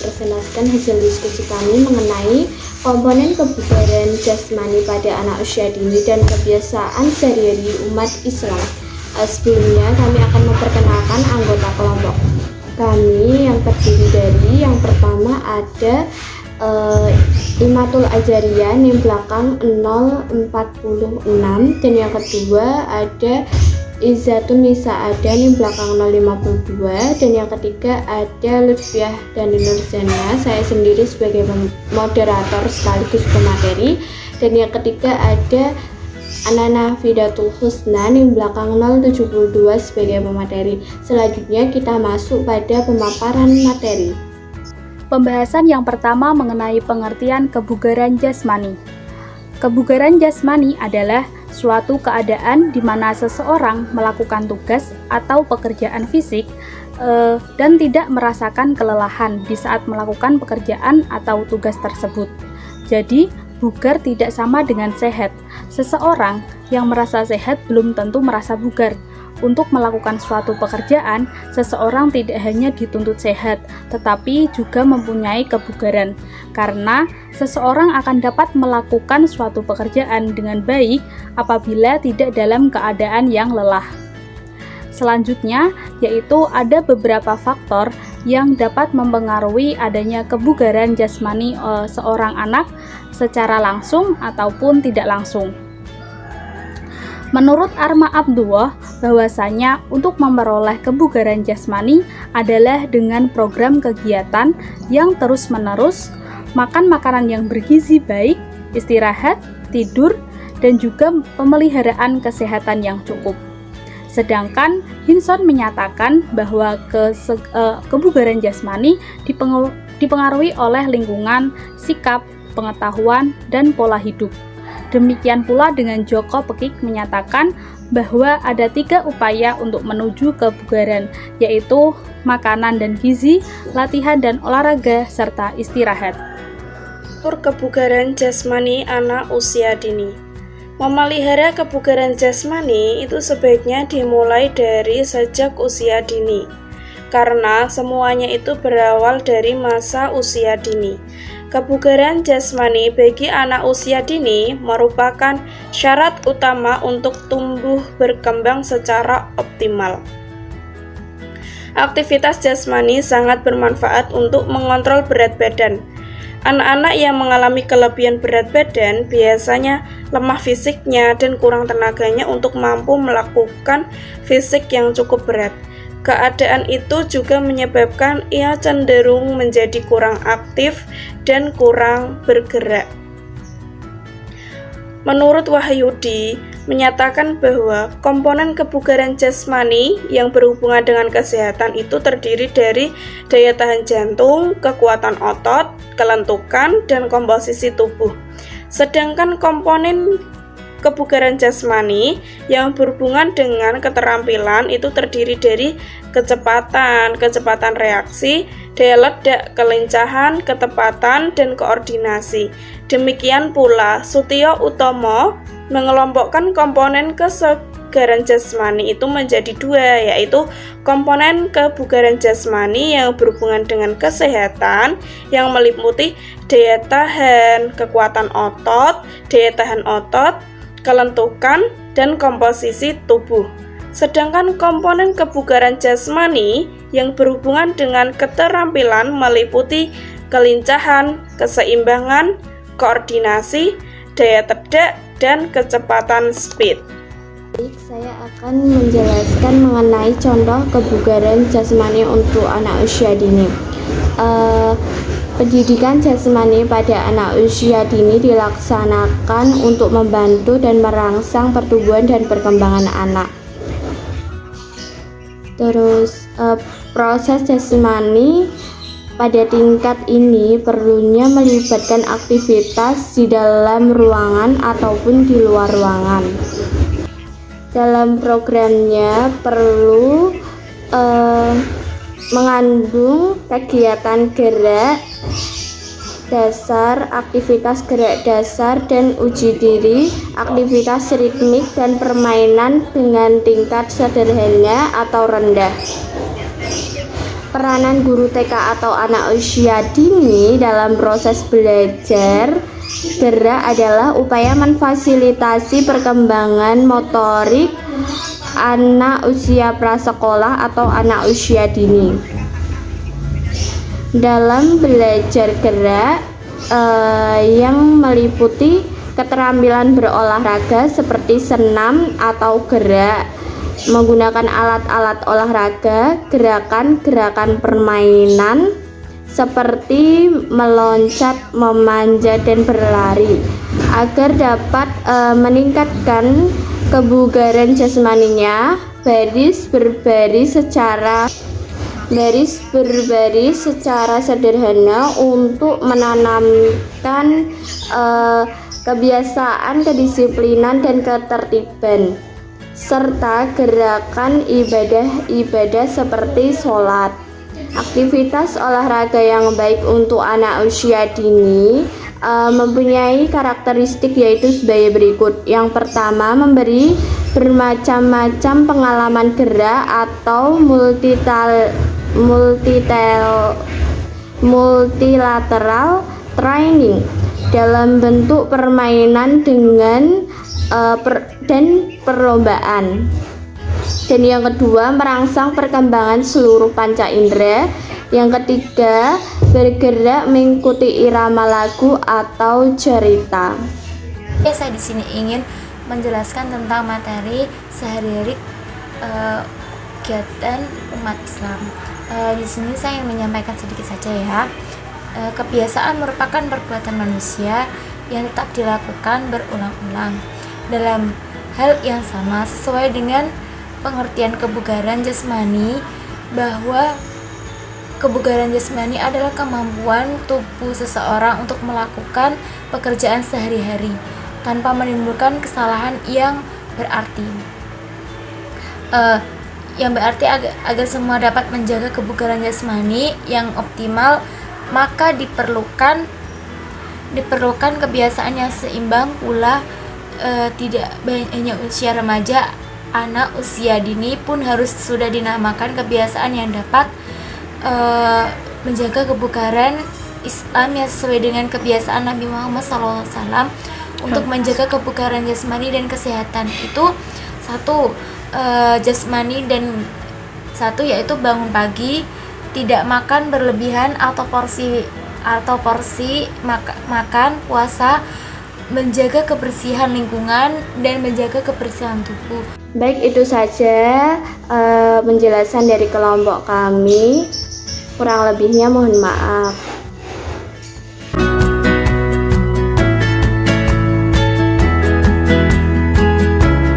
mempresentasikan hasil diskusi kami mengenai komponen kebugaran jasmani pada anak usia dini dan kebiasaan sehari-hari umat Islam. Sebelumnya kami akan memperkenalkan anggota kelompok kami yang terdiri dari yang pertama ada Imatul Azariyah NIM belakang 046, dan yang kedua ada Izzatun Nisa ada NIM belakang 052, dan yang ketiga ada Lutfiah dan Nurzania, saya sendiri sebagai moderator sekaligus pemateri, dan yang ketiga ada Anana Fidatul Husna NIM belakang 072 sebagai pemateri. Selanjutnya kita masuk pada pemaparan materi. Pembahasan yang pertama mengenai pengertian kebugaran jasmani. Kebugaran jasmani adalah suatu keadaan di mana seseorang melakukan tugas atau pekerjaan fisik dan tidak merasakan kelelahan di saat melakukan pekerjaan atau tugas tersebut. Jadi, bugar tidak sama dengan sehat. Seseorang yang merasa sehat belum tentu merasa bugar. Untuk melakukan suatu pekerjaan, seseorang tidak hanya dituntut sehat, tetapi juga mempunyai kebugaran. Karena seseorang akan dapat melakukan suatu pekerjaan dengan baik apabila tidak dalam keadaan yang lelah. Selanjutnya, yaitu ada beberapa faktor yang dapat mempengaruhi adanya kebugaran jasmani seorang anak secara langsung ataupun tidak langsung. Menurut Arma Abdullah, bahwasanya untuk memperoleh kebugaran jasmani adalah dengan program kegiatan yang terus-menerus, makan makanan yang bergizi baik, istirahat, tidur, dan juga pemeliharaan kesehatan yang cukup. Sedangkan Hinson menyatakan bahwa kebugaran jasmani dipengaruhi oleh lingkungan, sikap, pengetahuan, dan pola hidup. Demikian pula dengan Joko Pekik menyatakan bahwa ada 3 upaya untuk menuju kebugaran, yaitu makanan dan gizi, latihan dan olahraga, serta istirahat. Kebugaran jasmani anak usia dini. Memelihara kebugaran jasmani itu sebaiknya dimulai dari sejak usia dini, karena semuanya itu berawal dari masa usia dini. Kebugaran jasmani bagi anak usia dini merupakan syarat utama untuk tumbuh berkembang secara optimal. Aktivitas jasmani sangat bermanfaat untuk mengontrol berat badan. Anak-anak yang mengalami kelebihan berat badan biasanya lemah fisiknya dan kurang tenaganya untuk mampu melakukan fisik yang cukup berat. Keadaan itu juga menyebabkan ia cenderung menjadi kurang aktif dan kurang bergerak. Menurut Wahyudi, menyatakan bahwa komponen kebugaran jasmani yang berhubungan dengan kesehatan itu terdiri dari daya tahan jantung, kekuatan otot, kelentukan, dan komposisi tubuh. Sedangkan komponen kebugaran jasmani yang berhubungan dengan keterampilan itu terdiri dari kecepatan reaksi, daya ledak, kelincahan, ketepatan, dan koordinasi. Demikian pula Sutio Utomo mengelompokkan komponen kebugaran jasmani itu menjadi 2, yaitu komponen kebugaran jasmani yang berhubungan dengan kesehatan yang meliputi daya tahan, kekuatan otot, daya tahan otot, kelentukan, dan komposisi tubuh. Sedangkan komponen kebugaran jasmani yang berhubungan dengan keterampilan meliputi kelincahan, keseimbangan, koordinasi, daya ledak, dan kecepatan speed. Baik, saya akan menjelaskan mengenai contoh kebugaran jasmani untuk anak usia dini. Pendidikan jasmani pada anak usia dini dilaksanakan untuk membantu dan merangsang pertumbuhan dan perkembangan anak. Terus proses jasmani pada tingkat ini perlunya melibatkan aktivitas di dalam ruangan ataupun di luar ruangan. Dalam programnya perlu mengandung kegiatan gerak dasar, aktivitas gerak dasar dan uji diri, aktivitas ritmik dan permainan dengan tingkat sederhana atau rendah. Peranan guru TK atau anak usia dini dalam proses belajar gerak adalah upaya memfasilitasi perkembangan motorik anak usia prasekolah atau anak usia dini. Dalam belajar gerak yang meliputi keterampilan berolahraga seperti senam atau gerak menggunakan alat-alat olahraga, gerakan-gerakan permainan seperti meloncat, memanjat, dan berlari agar dapat meningkatkan kebugaran jasmaninya. Baris berbaris secara sederhana untuk menanamkan kebiasaan, kedisiplinan, dan ketertiban, serta gerakan ibadah-ibadah seperti sholat. Aktivitas olahraga yang baik untuk anak usia dini mempunyai karakteristik yaitu sebagai berikut. Yang pertama, memberi bermacam-macam pengalaman gerak atau multilateral training dalam bentuk permainan dan perlombaan. Dan yang kedua, merangsang perkembangan seluruh panca indera. Yang ketiga, bergerak mengikuti irama lagu atau cerita. Saya di sini ingin menjelaskan tentang materi sehari-hari kegiatan umat Islam. Di sini saya ingin menyampaikan sedikit saja ya. Kebiasaan merupakan perbuatan manusia yang tetap dilakukan berulang-ulang dalam hal yang sama sesuai dengan pengertian kebugaran jasmani, bahwa kebugaran jasmani adalah kemampuan tubuh seseorang untuk melakukan pekerjaan sehari-hari tanpa menimbulkan kesalahan yang berarti. Agar semua dapat menjaga kebugaran jasmani yang optimal, maka diperlukan kebiasaan yang seimbang pula. Tidak hanya usia remaja, anak usia dini pun harus sudah dinamakan kebiasaan yang dapat menjaga kebugaran Islam yang sesuai dengan kebiasaan Nabi Muhammad SAW untuk menjaga kebugaran jasmani dan kesehatan. Itu satu, jasmani, dan satu yaitu bangun pagi, tidak makan berlebihan atau porsi makan, puasa, menjaga kebersihan lingkungan, dan menjaga kebersihan tubuh. Baik, itu saja penjelasan dari kelompok kami. Kurang lebihnya mohon maaf.